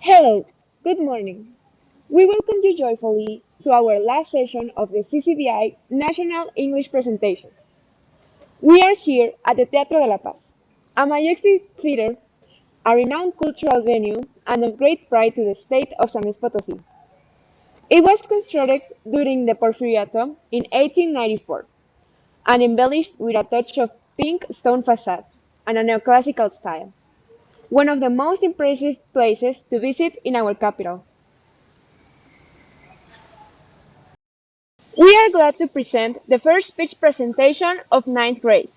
Hello, good morning. We welcome you joyfully to our last session of the CCVI National English Presentations. We are here at the Teatro de la Paz, a majestic theater, a renowned cultural venue, and of great pride to the state of San Luis Potosí. It was constructed during the Porfiriato in 1894 and embellished with a touch of pink stone facade and a neoclassical style, one of the most impressive places to visit in our capital. We are glad to present the first speech presentation of ninth grade.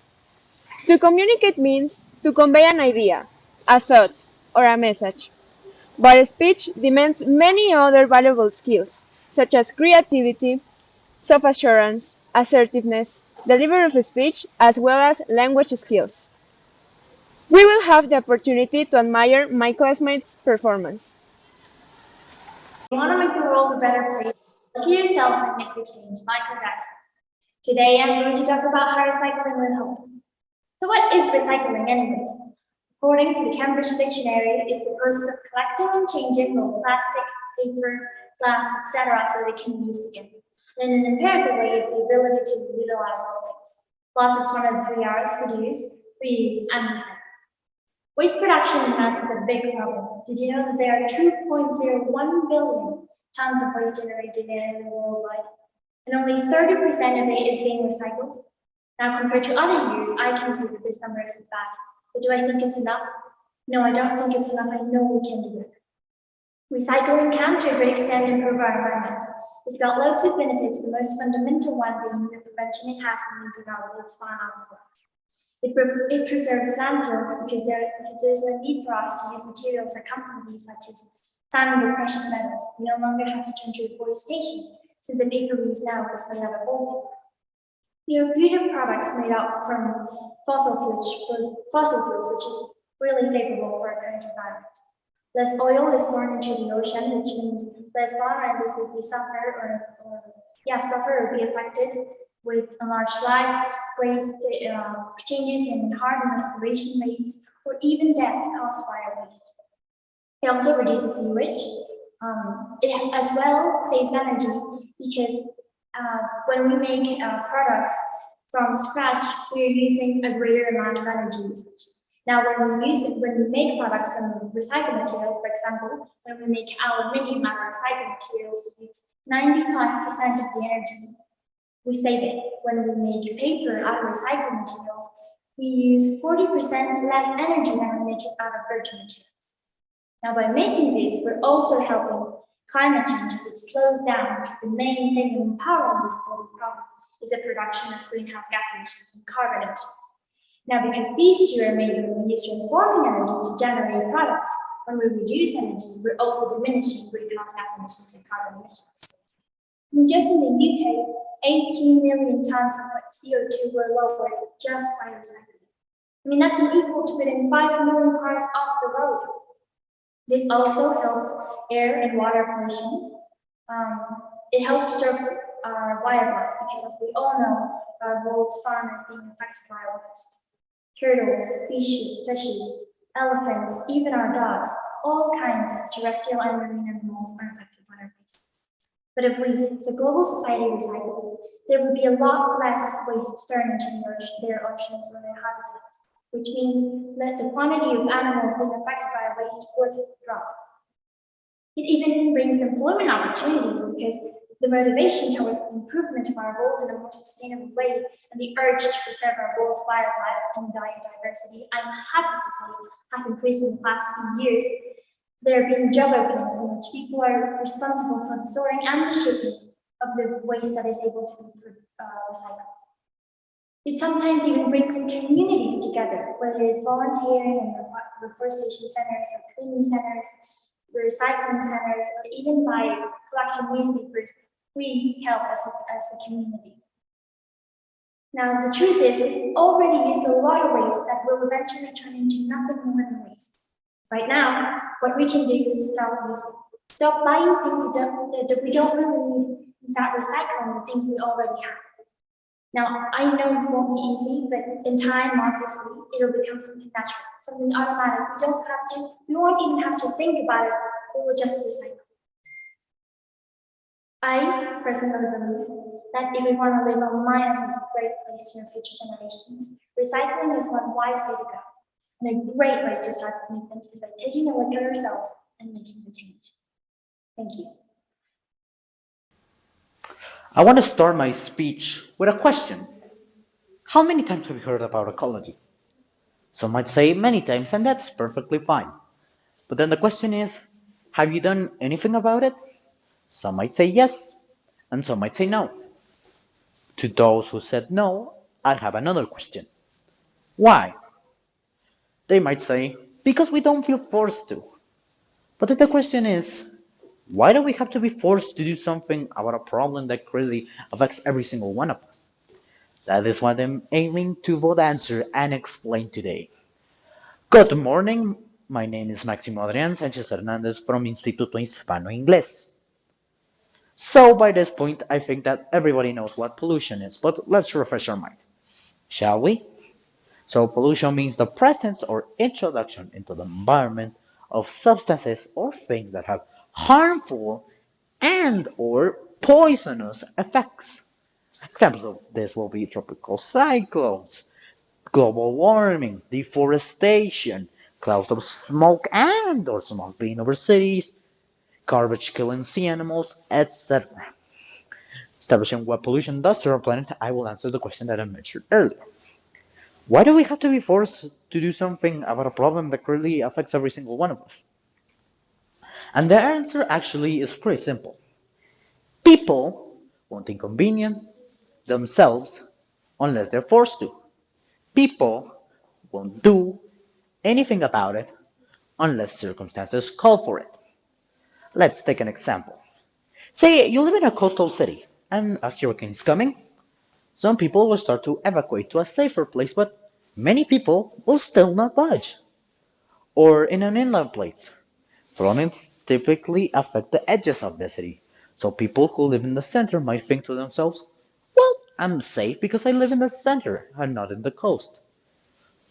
To communicate means to convey an idea, a thought, or a message. But speech demands many other valuable skills, such as creativity, self-assurance, assertiveness, delivery of speech, as well as language skills. We will have the opportunity to admire my classmates' performance. You want to make the world a better place, look at yourself and make the change. Michael Jackson. Today I'm going to talk about how recycling will help us. So what is recycling anyways? According to the Cambridge Dictionary, it's the process of collecting and changing both plastic, paper, glass, etc. so they can be used again. And in an empirical way, it's the ability to utilize all things. Plus, it's one of the three R's: reduce, reuse, and recycle. Waste production in mass is a big problem. Did you know that there are 2.01 billion tons of waste generated annually worldwide? And only 30% of it is being recycled? Now, compared to other years, I can see that this number isn't bad. But do I think it's enough? No, I don't think it's enough. I know we can do it. Recycling can, to a great extent, improve our environment. It's got loads of benefits, the most fundamental one being the prevention it has in losing our world's fine art form. It preserves landfills because there's no need for us to use materials that come from these, such as sand or precious metals. We no longer have to turn to reforestation, since the paper we use now is made out of old paper. There are fewer products made out from fossil fuels, which is really favorable for our current environment. Less oil is thrown into the ocean, which means less farmlands would be suffer or be affected with enlarged lives, changes in heart and respiration rates, or even death caused by our waste. It also reduces sewage. It as well saves energy because when we make products from scratch, we are using a greater amount of energy usage. Now, when we make products from recycled materials, for example, when we make aluminium out of recycled materials, we use 95% of the energy. We save it. When we make paper out of recycled materials, we use 40% less energy than we make it out of virgin materials. Now, by making this, we're also helping climate change as it slows down, because the main thing empowering this global problem is the production of greenhouse gas emissions and carbon emissions. Now, because these two are made when we use transforming energy to generate products, when we reduce energy, we're also diminishing greenhouse gas emissions and carbon emissions. And just in the UK, 18 million tons of CO2 were lowered just by recycling. I mean, that's equal to putting 5 million cars off the road. This also helps air and water pollution. It helps preserve our wildlife because, as we all know, our world's fauna is being affected by our waste. Turtles, fishes, elephants, even our dogs, all kinds of terrestrial and marine animals are affected by our waste. But if we, as a global society, recycle, there would be a lot less waste thrown into their oceans or their habitats, which means that the quantity of animals being affected by waste would drop. It even brings employment opportunities because the motivation towards the improvement of our world in a more sustainable way and the urge to preserve our world's wildlife and biodiversity, I'm happy to say, has increased in the past few years. There have been job openings in which people are responsible for the sorting and the shipping of the waste that is able to be recycled. It sometimes even brings communities together, whether it's volunteering in reforestation centers or cleaning centers, recycling centers, or even by collecting newspapers. We help as a community. Now, the truth is, we've already used a lot of waste that will eventually turn into nothing more than waste. Right now, what we can do is stop buying things that we don't really need, and start recycling the things we already have. Now, I know this won't be easy, but in time, obviously, it'll become something natural, something automatic. We won't even have to think about it we will just recycle. I personally believe that if we want to leave a mildly great place to our future generations, recycling is one wise way to go. And a great way to start this movement is by taking a look at ourselves and making a change. Thank you. I want to start my speech with a question. How many times have you heard about ecology? Some might say many times, and that's perfectly fine. But then the question is, have you done anything about it? Some might say yes, and some might say no. To those who said no, I have another question. Why? They might say, because we don't feel forced to. But then the question is, why do we have to be forced to do something about a problem that really affects every single one of us? That is what I'm aiming to both answer and explain today. Good morning. My name is Máximo Adrián Sánchez Hernández from Instituto Hispano-Inglés. So by this point, I think that everybody knows what pollution is, but let's refresh our mind, shall we? So pollution means the presence or introduction into the environment of substances or things that have harmful and or poisonous effects. Examples of this will be tropical cyclones, global warming, deforestation, clouds of smoke and or smoke being over cities, garbage killing sea animals, etc. Establishing what pollution does to our planet, I will answer the question that I mentioned earlier. Why do we have to be forced to do something about a problem that really affects every single one of us? And the answer actually is pretty simple. People won't inconvenience themselves unless they're forced to. People won't do anything about it unless circumstances call for it. Let's take an example. Say you live in a coastal city and a hurricane is coming. Some people will start to evacuate to a safer place, but many people will still not budge. Or in an inland place, floodings typically affect the edges of the city. So people who live in the center might think to themselves, well, I'm safe because I live in the center and not in the coast.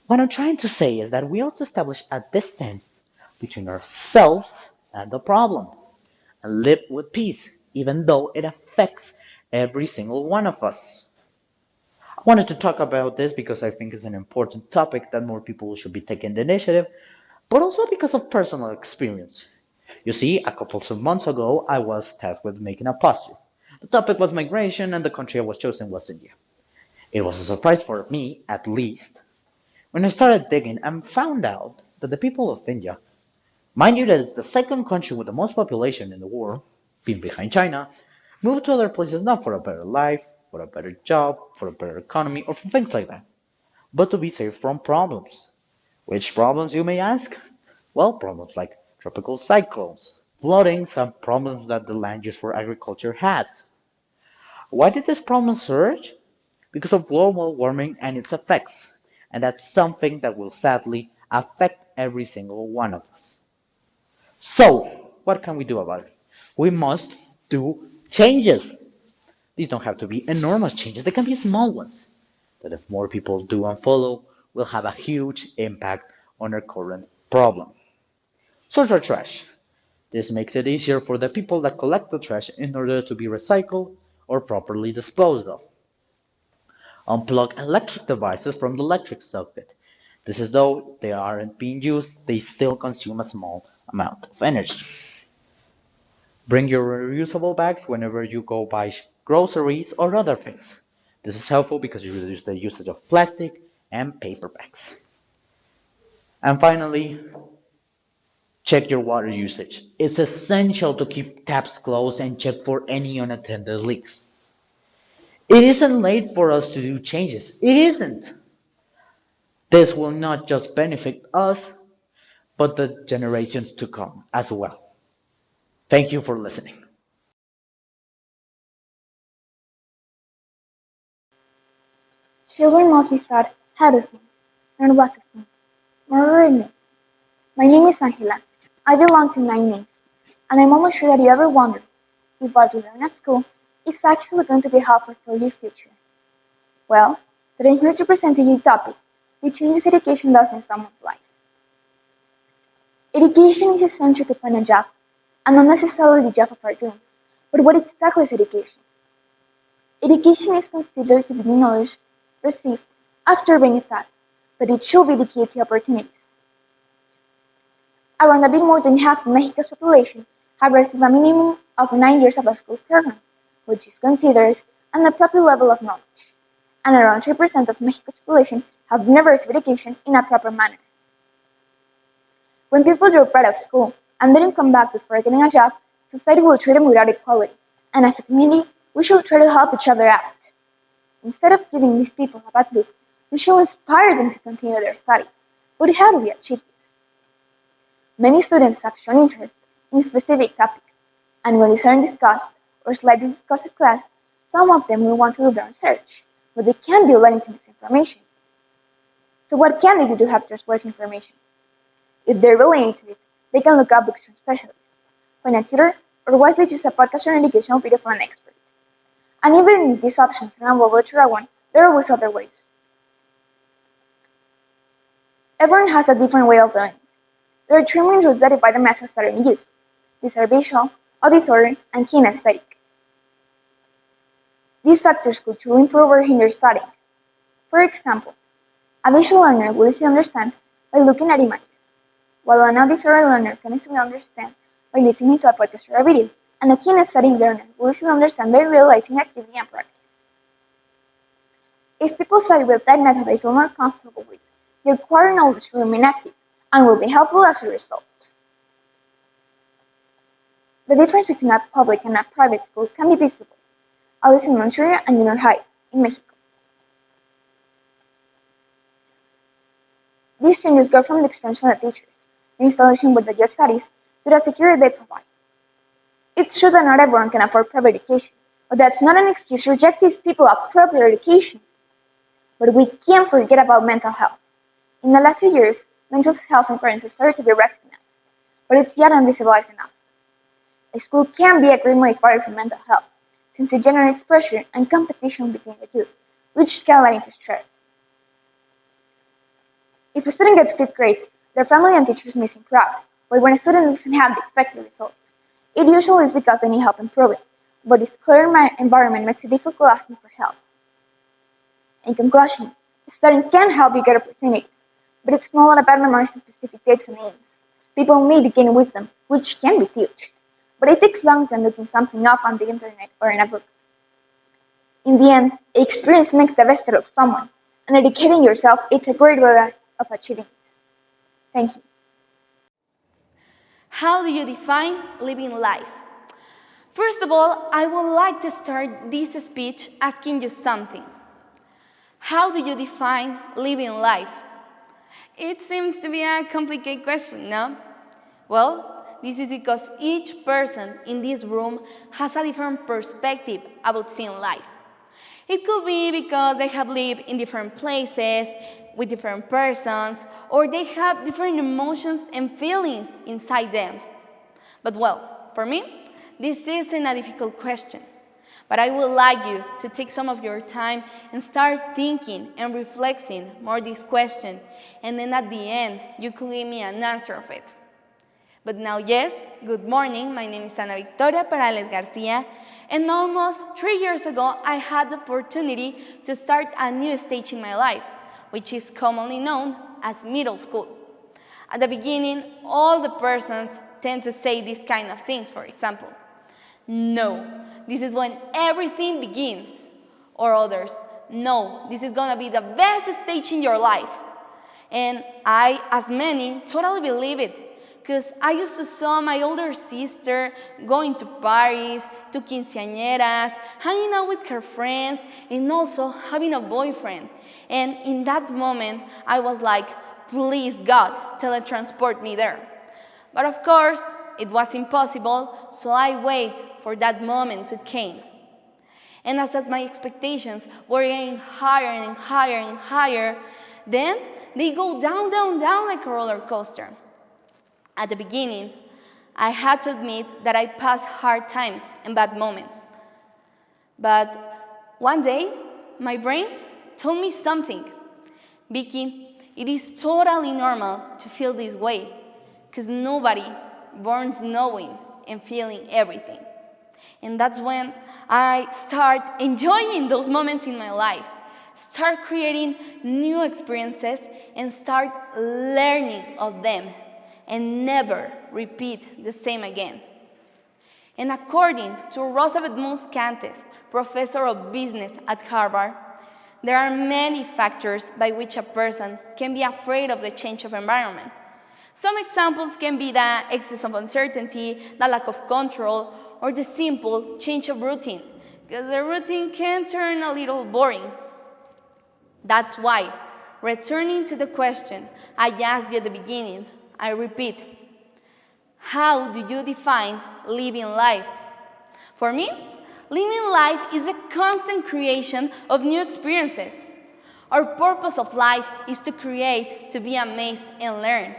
What I'm trying to say is that we ought to establish a distance between ourselves and the problem and live with peace, even though it affects every single one of us. I wanted to talk about this because I think it's an important topic that more people should be taking the initiative, but also because of personal experience. You see, a couple of months ago, I was tasked with making a poster. The topic was migration, and the country I was chosen was India. It was a surprise for me, at least, when I started digging and found out that the people of India, mind you, that is the second country with the most population in the world, being behind China, moved to other places not for a better life, for a better job, for a better economy, or for things like that, but to be safe from problems. Which problems, you may ask? Well, problems like tropical cyclones, floodings, and problems that the land use for agriculture has. Why did this problem surge? Because of global warming and its effects, and that's something that will sadly affect every single one of us. So, what can we do about it? We must do changes. These don't have to be enormous changes, they can be small ones. That if more people do and follow, will have a huge impact on our current problem. Sort our trash. This makes it easier for the people that collect the trash in order to be recycled or properly disposed of. Unplug electric devices from the electric socket. This is though they aren't being used, they still consume a small amount of energy. Bring your reusable bags whenever you go buy groceries or other things. This is helpful because you reduce the usage of plastic and paper bags. And finally, check your water usage. It's essential to keep taps closed and check for any unattended leaks. It isn't late for us to do changes. It isn't. This will not just benefit us, but the generations to come as well. Thank you for listening. Children must be taught how to think and what to think. Moreover, my name is Angela. I belong to 9A, and I'm almost sure that you ever wondered if what you learn at school is actually going to be helpful for your future. Well, today I'm here to present to you a topic which changes education does in someone's life. Education is essential to find a job, and not necessarily the job of our dreams. But what exactly is education? Education is considered to be the knowledge received after being taught, but it should be the key to opportunities. Around a bit more than half of Mexico's population have received a minimum of 9 years of a school program, which is considered an appropriate level of knowledge, and around 3% of Mexico's population have never received education in a proper manner. When people drop out of school and didn't come back before getting a job, society will treat them without equality, and as a community, we should try to help each other out. Instead of giving these people a bad look, we should inspire them to continue their studies. But how do we achieve this? Many students have shown interest in specific topics, and when these are discussed or slightly discussed in class, some of them will want to do their research, but they can be led into misinformation. So what can they do to have trustworthy information? If they're really into it, they can look up books from specialists, find a tutor, or wisely choose a podcast or an educational video from an expert. And even if these options are unavailable to everyone, there are always other ways. Everyone has a different way of learning. There are three main rules that divide the methods that are in use. These are visual, auditory, and kinesthetic. These factors could truly improve or hinder studying. For example, a visual learner will easily understand by looking at images, while an auditory learner can easily understand by listening to a podcast or a video, and a kinesthetic learner will easily understand by realizing activity and practice. If people study with that method they feel more comfortable with, their acquired knowledge will remain active and will be helpful as a result. The difference between a public and a private school can be visible, at least in elementary and junior high in Mexico. These changes go from the expense from the teachers, the installation with the just studies, to the security they provide. It's true that not everyone can afford private education, but that's not an excuse to reject these people of proper education. But we can't forget about mental health. In the last few years, mental health impairments have started to be recognized, but it's yet invisibilized enough. A school can be a great modifier for mental health, since it generates pressure and competition between the two, which can lead to stress. If a student gets good grades, their family and teachers may seem proud, but when a student doesn't have the expected results, it usually is because they need help improving, but this clear environment makes it difficult asking for help. In conclusion, studying can help you get opportunities, but it's not about memorizing specific dates and names. People may gain wisdom, which can be taught, but it takes longer than looking something up on the internet or in a book. In the end, experience makes the best out of someone, and educating yourself is a great way of achieving this. Thank you. How do you define living life? First of all, I would like to start this speech asking you something. How do you define living life? It seems to be a complicated question, no? Well, this is because each person in this room has a different perspective about seeing life. It could be because they have lived in different places, with different persons, or they have different emotions and feelings inside them. But well, for me, this isn't a difficult question. But I would like you to take some of your time and start thinking and reflecting more this question, and then at the end, you could give me an answer of it. But now, yes, good morning, my name is Ana Victoria Perales Garcia, and almost 3 years ago, I had the opportunity to start a new stage in my life, which is commonly known as middle school. At the beginning, all the persons tend to say these kind of things, for example. No, this is when everything begins. Or others, no, this is gonna be the best stage in your life. And I, as many, totally believe it. Because I used to saw my older sister going to parties, to quinceañeras, hanging out with her friends, and also having a boyfriend. And in that moment, I was like, please God, teletransport me there. But of course, it was impossible, so I wait for that moment to came. And as my expectations were getting higher and higher and higher, then they go down, down, down like a roller coaster. At the beginning, I had to admit that I passed hard times and bad moments. But one day, my brain told me something. Vicky, it is totally normal to feel this way, because nobody born knowing and feeling everything. And that's when I start enjoying those moments in my life, start creating new experiences, and start learning of them, and never repeat the same again. And according to Rosabeth Muscantes, professor of business at Harvard, there are many factors by which a person can be afraid of the change of environment. Some examples can be the excess of uncertainty, the lack of control, or the simple change of routine, because the routine can turn a little boring. That's why, returning to the question I asked you at the beginning, I repeat, how do you define living life? For me, living life is a constant creation of new experiences. Our purpose of life is to create, to be amazed, and learn.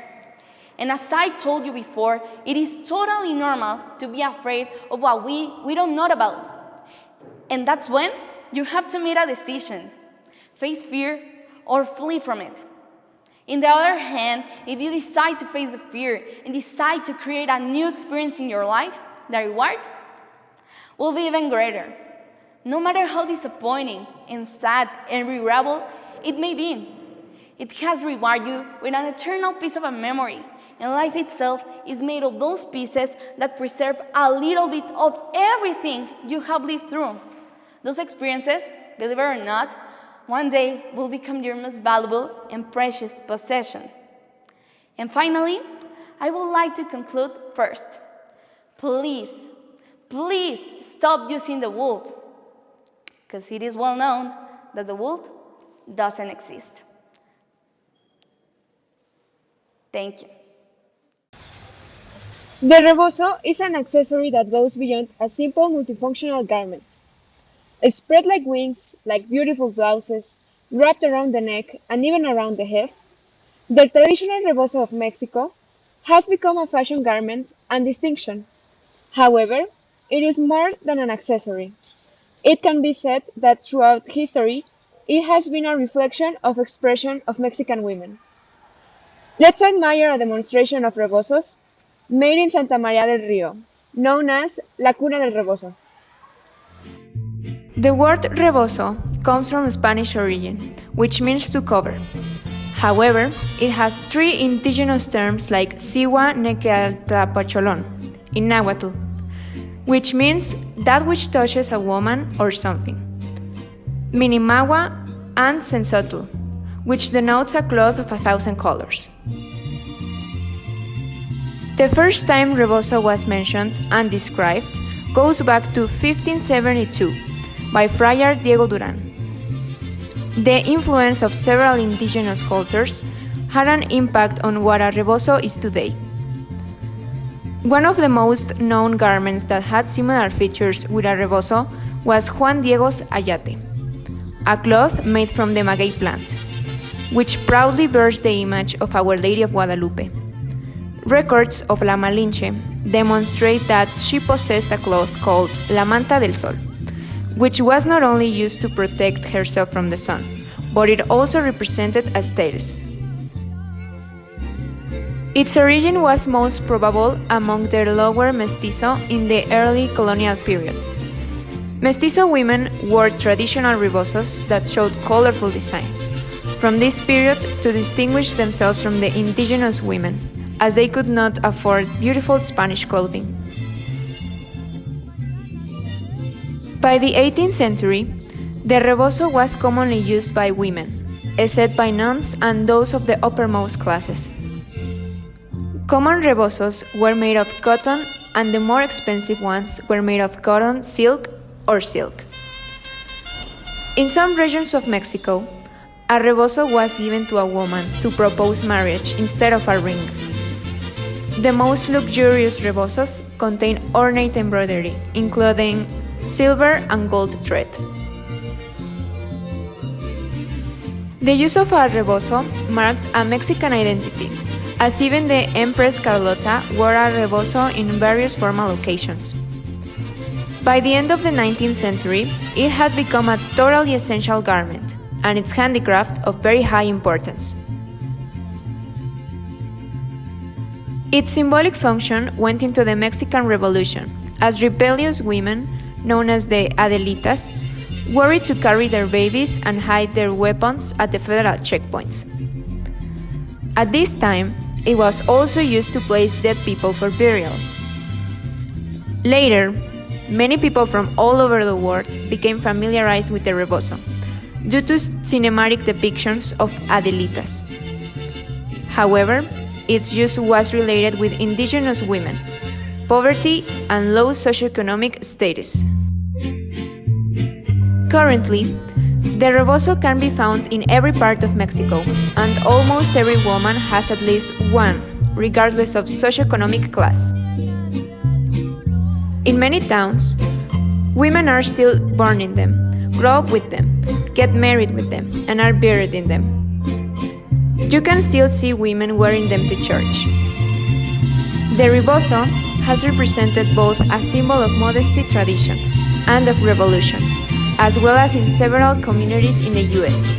And as I told you before, it is totally normal to be afraid of what we don't know about. And that's when you have to make a decision, face fear or flee from it. On the other hand, if you decide to face the fear and decide to create a new experience in your life, the reward will be even greater. No matter how disappointing and sad and regrettable it may be, it has rewarded you with an eternal piece of a memory. And life itself is made of those pieces that preserve a little bit of everything you have lived through. Those experiences, believe it or not, one day will become your most valuable and precious possession. And finally, I would like to conclude first. Please stop using the wood, because it is well known that the wood doesn't exist. Thank you. The rebozo is an accessory that goes beyond a simple multifunctional garment. Spread like wings, like beautiful blouses, wrapped around the neck and even around the head, the traditional rebozo of Mexico has become a fashion garment and distinction. However, it is more than an accessory. It can be said that throughout history, it has been a reflection of expression of Mexican women. Let's admire a demonstration of rebozos made in Santa María del Río, known as La Cuna del Rebozo. The word rebozo comes from Spanish origin, which means to cover. However, it has three indigenous terms like siwa nequealtlapacholón in Nahuatl, which means that which touches a woman or something, minimagua, and sensotl, which denotes a cloth of 1,000 colors. The first time rebozo was mentioned and described goes back to 1572 by Friar Diego Duran. The influence of several indigenous cultures had an impact on what a rebozo is today. One of the most known garments that had similar features with a rebozo was Juan Diego's ayate, a cloth made from the maguey plant, which proudly bears the image of Our Lady of Guadalupe. Records of La Malinche demonstrate that she possessed a cloth called La Manta del Sol, which was not only used to protect herself from the sun, but it also represented a status. Its origin was most probable among the lower mestizo in the early colonial period. Mestizo women wore traditional rebozos that showed colorful designs from this period to distinguish themselves from the indigenous women, as they could not afford beautiful Spanish clothing. By the 18th century, the rebozo was commonly used by women, except by nuns and those of the uppermost classes. Common rebozos were made of cotton, and the more expensive ones were made of cotton, silk, or silk. In some regions of Mexico, a rebozo was given to a woman to propose marriage instead of a ring. The most luxurious rebozos contain ornate embroidery, including silver and gold thread. The use of a rebozo marked a Mexican identity, as even the Empress Carlota wore a rebozo in various formal occasions. By the end of the 19th century, it had become a totally essential garment, and its handicraft of very high importance. Its symbolic function went into the Mexican Revolution, as rebellious women, known as the Adelitas, worried to carry their babies and hide their weapons at the federal checkpoints. At this time, it was also used to place dead people for burial. Later, many people from all over the world became familiarized with the rebozo due to cinematic depictions of Adelitas. However, its use was related with indigenous women, poverty, and low socioeconomic status. Currently, the rebozo can be found in every part of Mexico, and almost every woman has at least one, regardless of socioeconomic class. In many towns, women are still born in them, grow up with them, get married with them, and are buried in them. You can still see women wearing them to church. The rebozo has represented both a symbol of modesty tradition and of revolution, as well as in several communities in the US.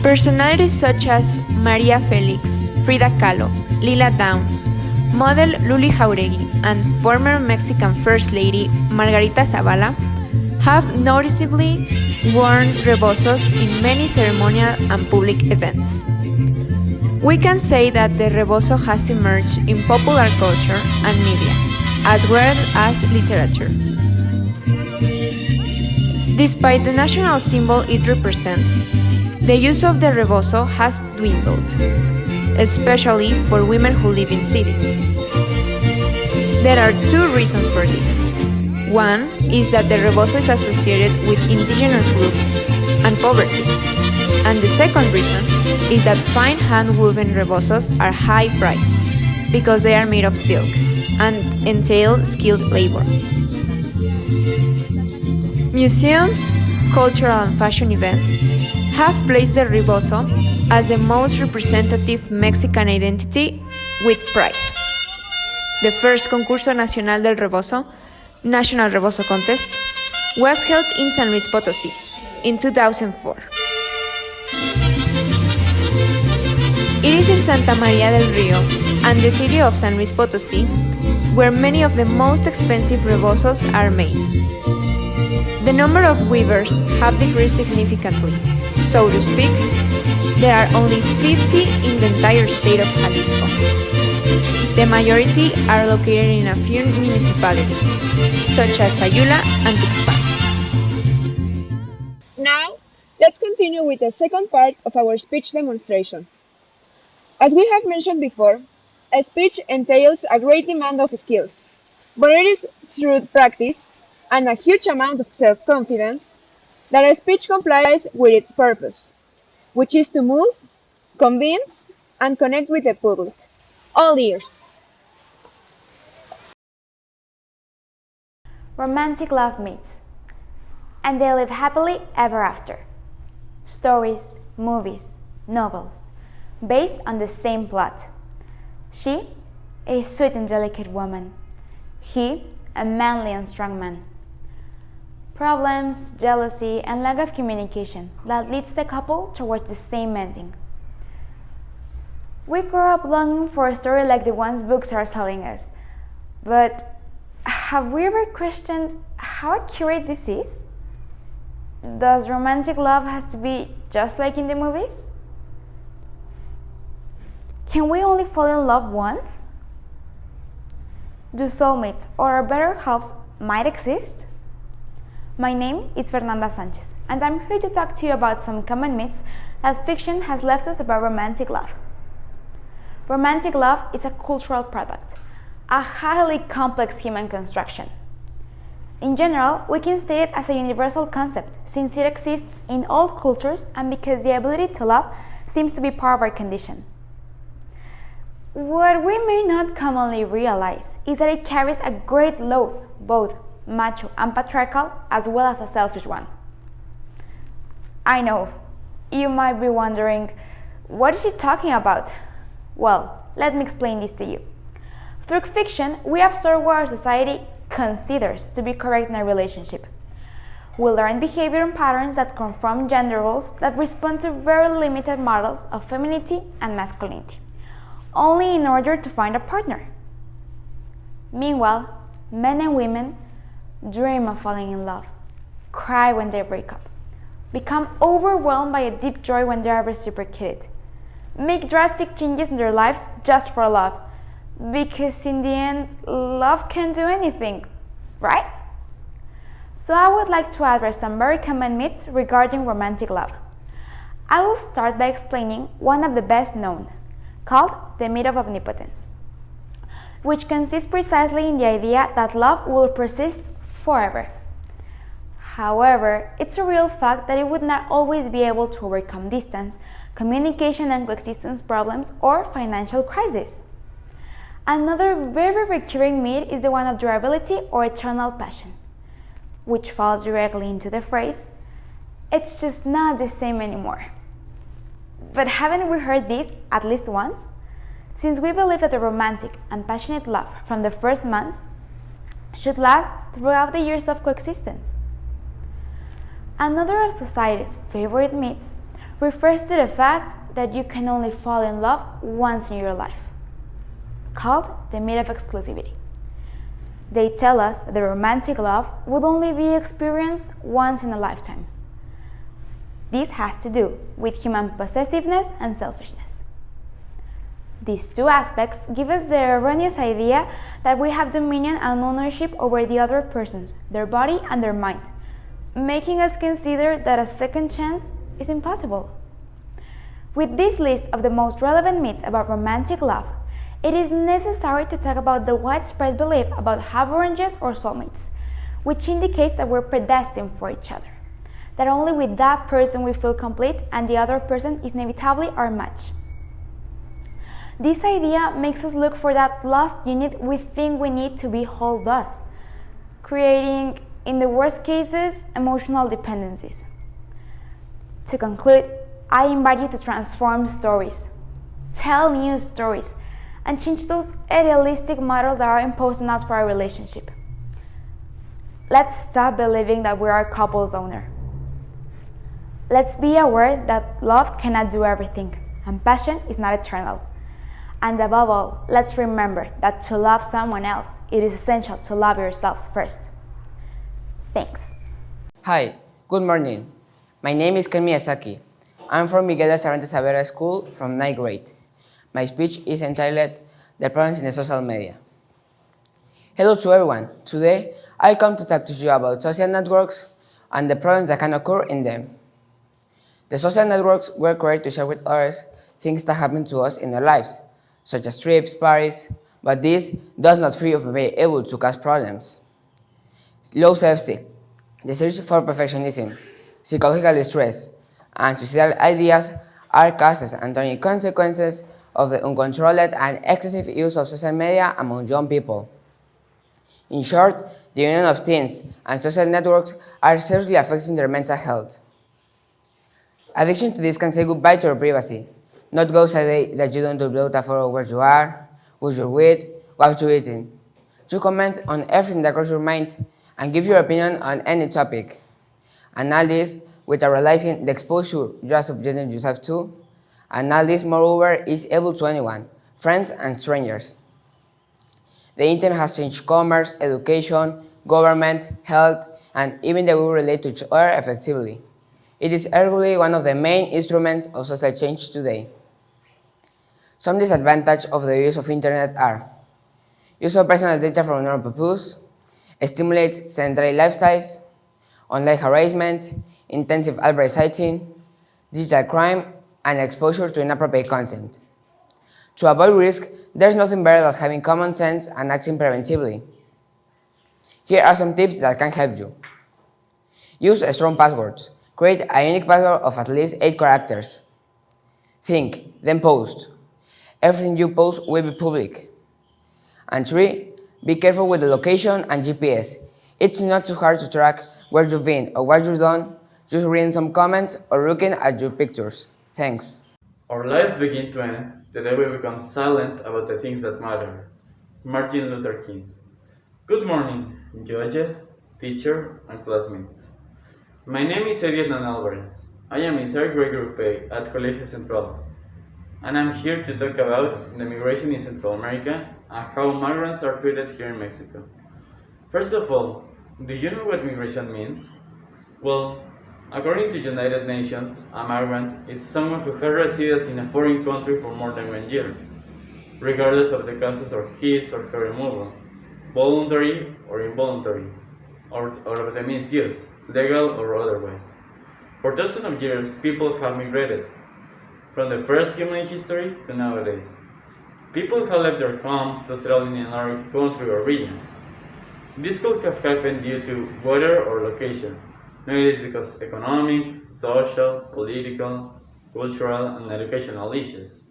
Personalities such as Maria Felix, Frida Kahlo, Lila Downs, model Luli Jauregui, and former Mexican First Lady Margarita Zavala have noticeably worn rebozos in many ceremonial and public events. We can say that the rebozo has emerged in popular culture and media, as well as literature. Despite the national symbol it represents, the use of the rebozo has dwindled, especially for women who live in cities. There are two reasons for this. One is that the rebozo is associated with indigenous groups and poverty. And the second reason is that fine hand-woven rebozos are high-priced because they are made of silk and entail skilled labor. Museums, cultural and fashion events have placed the rebozo as the most representative Mexican identity with pride. The first Concurso Nacional del Rebozo, National Rebozo Contest, was held in San Luis Potosí in 2004. It is in Santa María del Río and the city of San Luis Potosí where many of the most expensive rebozos are made. The number of weavers have decreased significantly, so to speak. There are only 50 in the entire state of Jalisco. The majority are located in a few municipalities, such as Sayula and Tuxpan. Now, let's continue with the second part of our speech demonstration. As we have mentioned before, a speech entails a great demand of skills, but it is through practice and a huge amount of self-confidence that a speech complies with its purpose, which is to move, convince, and connect with the public. All ears. Romantic love meets, and they live happily ever after. Stories, movies, novels, based on the same plot. She, a sweet and delicate woman. He, a manly and strong man. Problems, jealousy, and lack of communication that leads the couple towards the same ending. We grow up longing for a story like the ones books are telling us, but have we ever questioned how accurate this is? Does romantic love has to be just like in the movies? Can we only fall in love once? Do soulmates or our better halves might exist? My name is Fernanda Sanchez, and I'm here to talk to you about some common myths that fiction has left us about romantic love. Romantic love is a cultural product, a highly complex human construction. In general, we can state it as a universal concept since it exists in all cultures and because the ability to love seems to be part of our condition. What we may not commonly realize is that it carries a great load, both macho and patriarchal, as well as a selfish one. I know, you might be wondering, what is she talking about? Well, let me explain this to you. Through fiction, we observe what our society considers to be correct in a relationship. We learn behavior and patterns that confirm gender roles that respond to very limited models of femininity and masculinity. only in order to find a partner. Meanwhile, men and women dream of falling in love, cry when they break up, become overwhelmed by a deep joy when they are reciprocated, make drastic changes in their lives just for love, because in the end, love can do anything, right? So I would like to address some very common myths regarding romantic love. I will start by explaining one of the best known, called the myth of omnipotence, which consists precisely in the idea that love will persist forever. However, it's a real fact that it would not always be able to overcome distance, communication and coexistence problems, or financial crises. Another very recurring myth is the one of durability or eternal passion, which falls directly into the phrase, "It's just not the same anymore." But haven't we heard this at least once? Since we believe that the romantic and passionate love from the first months should last throughout the years of coexistence. Another of society's favorite myths refers to the fact that you can only fall in love once in your life, called the myth of exclusivity. They tell us that the romantic love would only be experienced once in a lifetime. This has to do with human possessiveness and selfishness. These two aspects give us the erroneous idea that we have dominion and ownership over the other persons, their body and their mind, making us consider that a second chance is impossible. With this list of the most relevant myths about romantic love, it is necessary to talk about the widespread belief about love oranges or soulmates, which indicates that we're predestined for each other, that only with that person we feel complete and the other person is inevitably our match. This idea makes us look for that lost unit we think we need to be whole thus, creating, in the worst cases, emotional dependencies. To conclude, I invite you to transform stories, tell new stories, and change those idealistic models that are imposed on us for our relationship. Let's stop believing that we are a couple's owner. Let's be aware that love cannot do everything, and passion is not eternal. And above all, let's remember that to love someone else, it is essential to love yourself first. Thanks. Hi, good morning. My name is Ken Miyazaki. I'm from Miguel de Cervantes Saavedra School from 9th grade. My speech is entitled The Problems in the Social Media. Hello to everyone. Today, I come to talk to you about social networks and the problems that can occur in them. The social networks were created to share with others things that happen to us in our lives, such as trips, parties, but this does not free of being able to cause problems. Low self-esteem, the search for perfectionism, psychological distress, and suicidal ideas are causes and turning consequences of the uncontrolled and excessive use of social media among young people. In short, the union of teens and social networks are seriously affecting their mental health. Addiction to this can say goodbye to your privacy. Not goes a day that you don't upload a photo of where you are, who you're with, what you're eating. You comment on everything that crosses your mind and give your opinion on any topic. And all this without realizing the exposure you are subjecting yourself to. And all this, moreover, is able to anyone, friends and strangers. The internet has changed commerce, education, government, health, and even the way we relate to each other effectively. It is arguably one of the main instruments of social change today. Some disadvantages of the use of internet are: use of personal data for no purpose, stimulates sedentary lifestyles, online harassment, intensive advertising, digital crime, and exposure to inappropriate content. To avoid risk, there is nothing better than having common sense and acting preventively. Here are some tips that can help you. Use strong passwords. Create a unique password of at least 8 characters. Think, then post. Everything you post will be public. And 3. Be careful with the location and GPS. It's not too hard to track where you've been or what you've done, just reading some comments or looking at your pictures. Thanks. Our lives begin to end the day we become silent about the things that matter. Martin Luther King. Good morning, judges, teacher, and classmates. My name is Edgar Alvarez. I am in 3rd grade group A at Colegio Central. and I'm here to talk about the migration in Central America and how migrants are treated here in Mexico. First of all, do you know what migration means? Well, according to United Nations, a migrant is someone who has resided in a foreign country for more than 1 year, regardless of the causes of his or her removal, voluntary or involuntary, or of the means used, legal or otherwise. For thousands of years, people have migrated, from the first human history to nowadays. People have left their homes to settle in another country or region. This could have happened due to weather or location. Maybe it is because economic, social, political, cultural, and educational issues.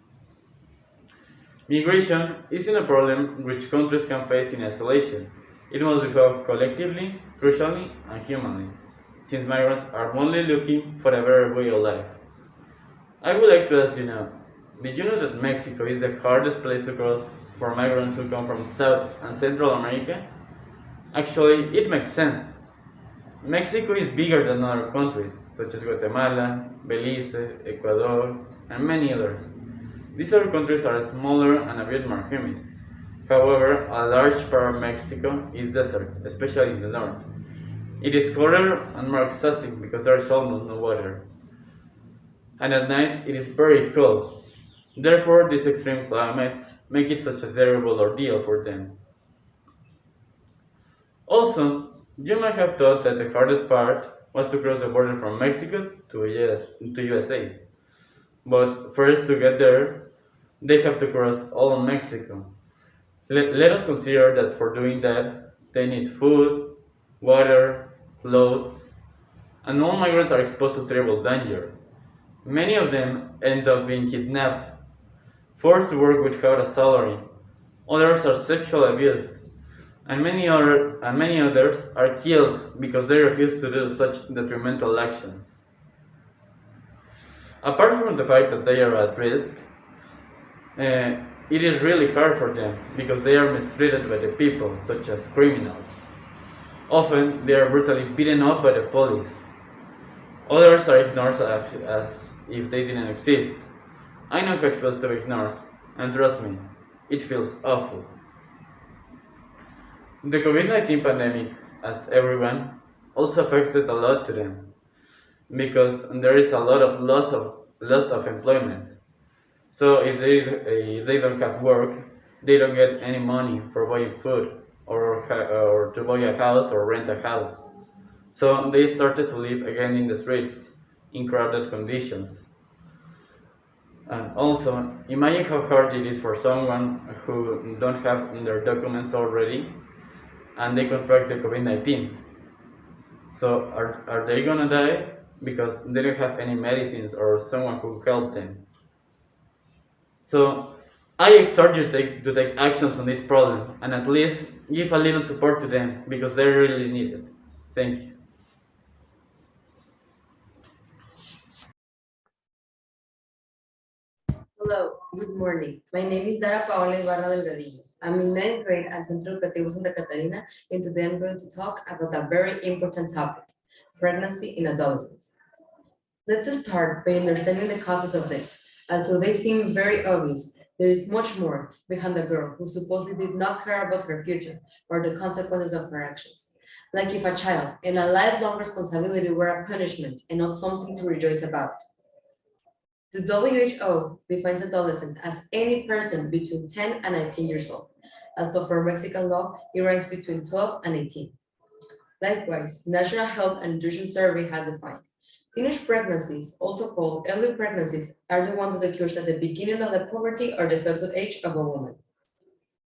Migration isn't a problem which countries can face in isolation. It must be felt collectively, crucially, and humanly, since migrants are only looking for a better way of life. I would like to ask you now, did you know that Mexico is the hardest place to cross for migrants who come from South and Central America? Actually, it makes sense. Mexico is bigger than other countries, such as Guatemala, Belize, Ecuador, and many others. These other countries are smaller and a bit more humid. However, a large part of Mexico is desert, especially in the north. It is colder and more exhausting because there is almost no water. And at night, it is very cold. Therefore, these extreme climates make it such a terrible ordeal for them. Also, you might have thought that the hardest part was to cross the border from Mexico to USA. But first to get there, they have to cross all of Mexico. Let us consider that for doing that, they need food, water, clothes, and all migrants are exposed to terrible danger. Many of them end up being kidnapped, forced to work without a salary. Others are sexually abused, and many others are killed because they refuse to do such detrimental actions. Apart from the fact that they are at risk, it is really hard for them because they are mistreated by the people, such as criminals. Often they are brutally beaten up by the police. Others are ignored as if they didn't exist. I know how it feels to be ignored, and trust me, it feels awful. The COVID-19 pandemic, as everyone, also affected a lot to them because there is a lot of loss of employment. So if they don't have work, they don't get any money for buying food or to buy a house or rent a house. So they started to live again in the streets in crowded conditions. And also, imagine how hard it is for someone who don't have their documents already and they contract the COVID-19. So are they gonna die because they don't have any medicines or someone who help them? So I exhort you to take actions on this problem and at least give a little support to them because they really need it. Thank you. Hello, good morning. My name is Dara Paola Ibarra Delgadillo. I'm in 9th grade at Centro Educativo Santa Catarina, and today I'm going to talk about a very important topic, pregnancy in adolescents. Let's start by understanding the causes of this. Although they seem very obvious, there is much more behind a girl who supposedly did not care about her future or the consequences of her actions. Like if a child and a lifelong responsibility were a punishment and not something to rejoice about. The WHO defines adolescent as any person between 10 and 19 years old, although for Mexican law, it ranks between 12 and 18. Likewise, National Health and Nutrition Survey has defined teenage pregnancies, also called early pregnancies, are the ones that occurs at the beginning of the puberty or the first age of a woman.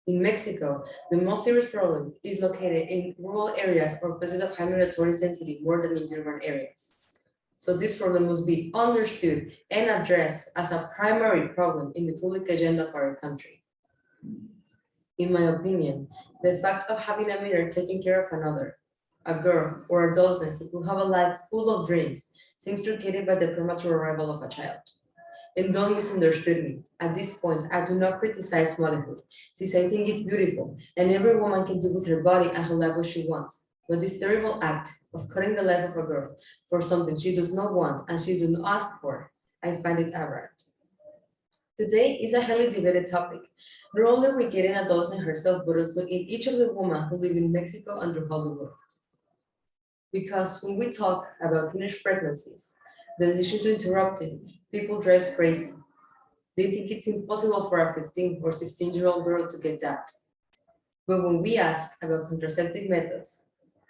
In Mexico, the most serious problem is located in rural areas or places of high migratory density more than in urban areas. So this problem must be understood and addressed as a primary problem in the public agenda of our country. In my opinion, the fact of having a mother taking care of another, a girl or adolescent who have a life full of dreams, seems truncated by the premature arrival of a child. And don't misunderstand me. At this point, I do not criticize motherhood, since I think it's beautiful, and every woman can do with her body and her life what she wants. But this terrible act of cutting the life of a girl for something she does not want and she does not ask for, I find it aberrant. Today is a highly debated topic, not only regarding adolescent herself, but also in each of the women who live in Mexico and throughout the world. Because when we talk about teenage pregnancies, the decision to interrupt it, people drives crazy. They think it's impossible for a 15 or 16-year-old girl to get that. But when we ask about contraceptive methods,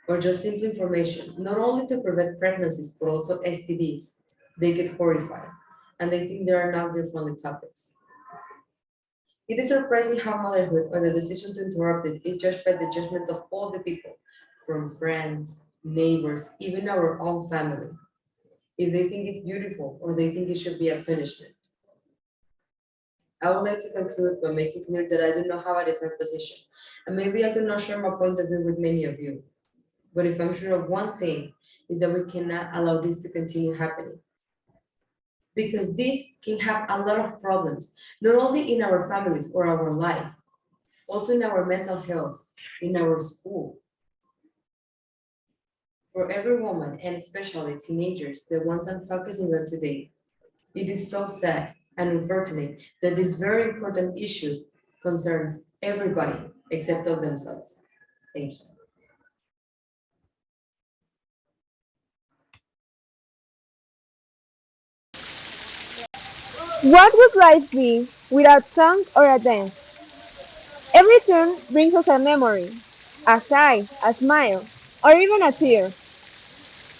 or just simple information, not only to prevent pregnancies, but also STDs, they get horrified, and they think they are not their friendly topics. It is surprising how motherhood or the decision to interrupt it is judged by the judgment of all the people, from friends, neighbors, even our own family. If they think it's beautiful or they think it should be a punishment. I would like to conclude by making clear that I do not have a different position, and maybe I do not share my point of view with many of you. But if I'm sure of one thing, is that we cannot allow this to continue happening. Because this can have a lot of problems, not only in our families or our life, also in our mental health, in our school. For every woman, and especially teenagers, the ones I'm focusing on today, it is so sad and unfortunate that this very important issue concerns everybody except of themselves. Thank you. What would life be without song or a dance? Every tune brings us a memory, a sigh, a smile, or even a tear.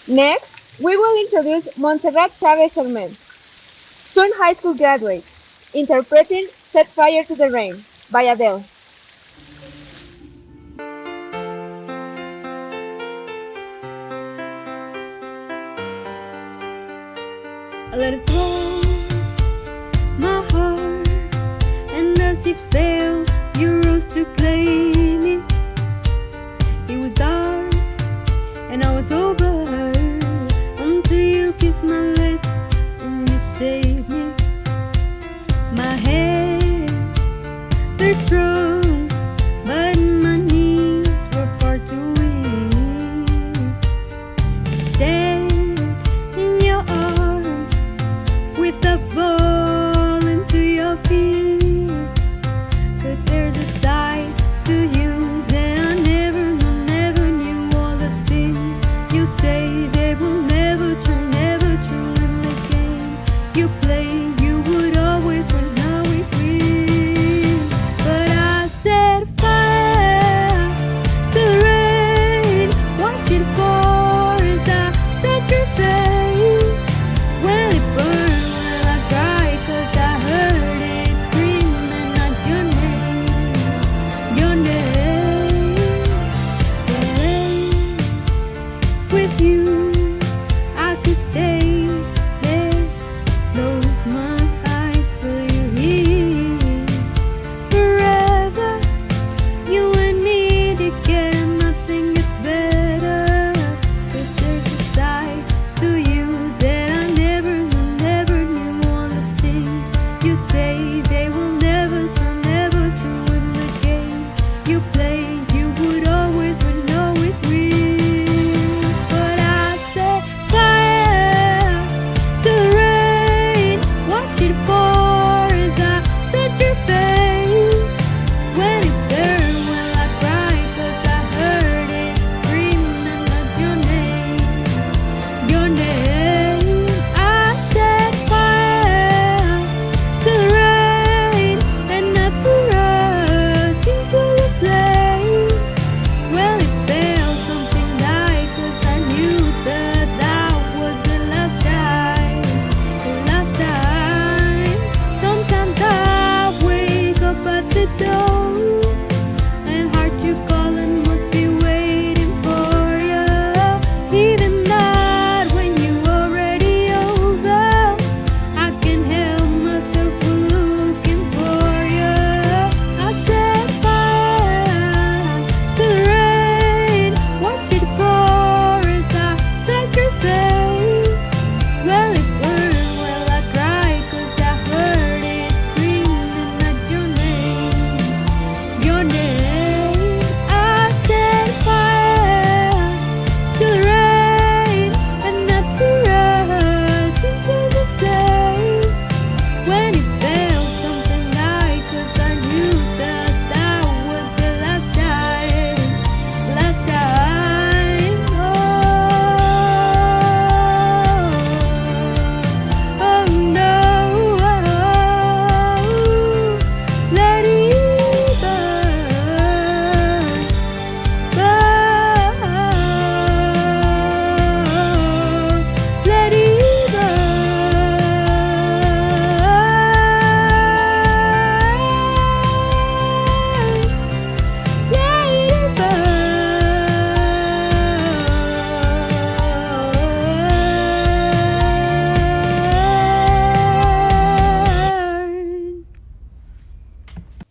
Next, we will introduce Montserrat Chavez Hermen, soon high school graduate, interpreting Set Fire to the Rain by Adele. I let it flow, my heart, and as it fell, you rose to claim it. It was dark, and I was over until you kissed my lips and you saved me. My hands, they're strong, but my knees were far too weak. Stay in your arms without falling to your feet. But there's a side to you that I never knew. All the things you say, they will never true. And the game you play, you would always win, always win. But I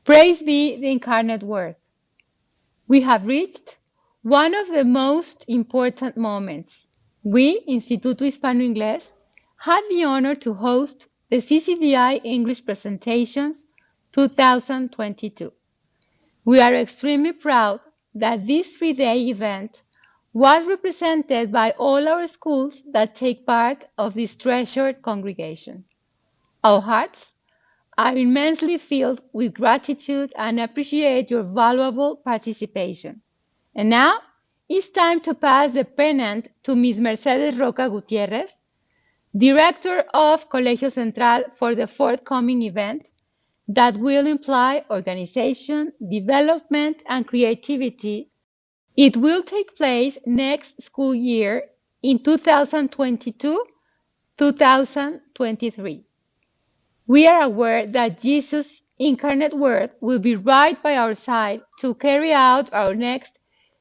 Praise be the incarnate Word. We have reached one of the most important moments. We, Instituto Hispano-Inglés, had the honor to host the CCVI English Presentations 2022. We are extremely proud that this three-day event was represented by all our schools that take part of this treasured congregation. Our hearts are immensely filled with gratitude and appreciate your valuable participation. And now it's time to pass the pennant to Ms. Mercedes Roca Gutierrez, Director of Colegio Central, for the forthcoming event that will imply organization, development, and creativity. It will take place next school year in 2022-2023. We are aware that Jesus' incarnate Word will be right by our side to carry out our next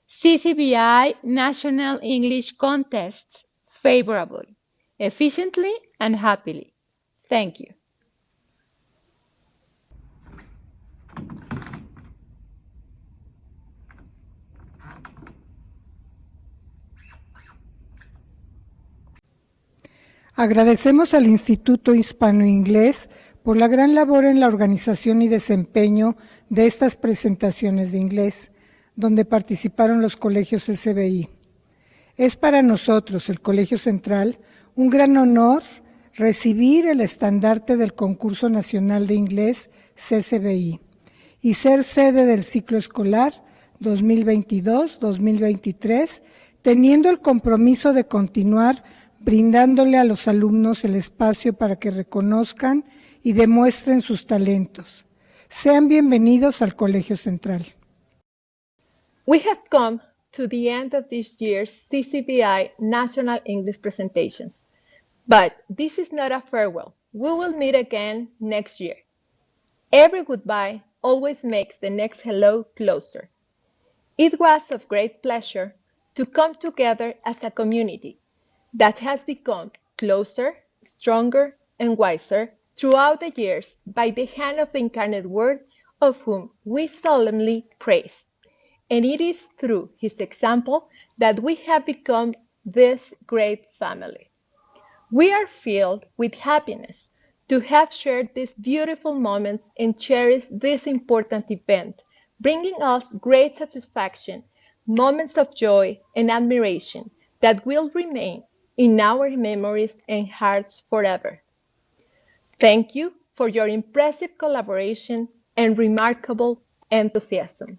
CCVI National English Contests favorably, efficiently, and happily. Thank you. Agradecemos al Instituto Hispano-Inglés por la gran labor en la organización y desempeño de estas presentaciones de inglés, donde participaron los colegios CCVI. Es para nosotros, el Colegio Central, un gran honor recibir el estandarte del Concurso Nacional de Inglés CCVI y ser sede del ciclo escolar 2022-2023, teniendo el compromiso de continuar brindándole a los alumnos el espacio para que reconozcan y demuestren sus talentos. Sean bienvenidos al Colegio Central. We have come to the end of this year's CCVI National English Presentations. But this is not a farewell. We will meet again next year. Every goodbye always makes the next hello closer. It was of great pleasure to come together as a community that has become closer, stronger, and wiser throughout the years by the hand of the incarnate Word, of whom we solemnly praise. And it is through his example that we have become this great family. We are filled with happiness to have shared these beautiful moments and cherish this important event, bringing us great satisfaction, moments of joy and admiration that will remain in our memories and hearts forever. Thank you for your impressive collaboration and remarkable enthusiasm.